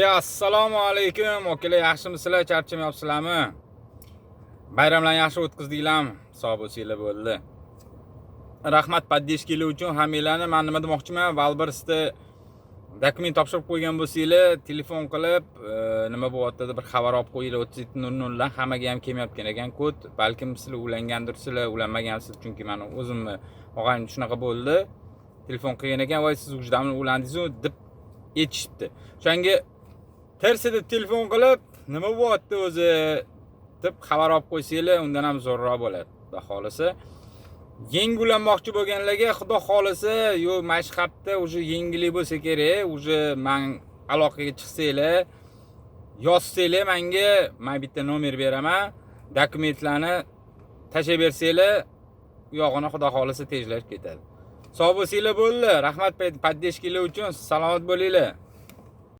Assalomu alaykum. Okalar, yaxshimisizlar? Charchamayapsizlarmi? Bayramlarni yaxshi o'tkazdinglarmi? Sog' bo'lsanglar bo'ldi. Rahmat poddeshkalar uchun hammanglarni. Men nima demoqchiman? Valbirsda dokument topshirib qo'ygan bo'lsanglar, telefon qilib, nima bo'lyapti deb bir xabar olib qo'yinglar. 37:00 dan hammaga ham kelmayotgan ekan kod. Balkim sizlar ulangandirsizlar, ulanmagansiz, chunki men o'zimni og'ayim shunaqa bo'ldi. Telefon qilgan ekan, "Voy, siz ujdamni ulandingiz-ku" deb aytishibdi. O'shanga tersa deb telefon qilib, nima bo'lyapti o'zi deb xabar olib qo'ysanglar, undan ham zo'rroq bo'ladi. Xudo xolisa. Yangi ulanmoqchi bo'lganlarga xudo xolisa, yo mashqatda o'sha yangilik bo'lsa kerak, o'sha men aloqaga chiqsanglar, yozsanglar menga, men bitta nomer beraman, dokumentlarni tashlab bersanglar, u yog'ini xudo xolisa tezlashib ketadi. Sog' bo'lsanglar bo'ldi. Rahmat poddeshkalar uchun. Salomat bo'linglar.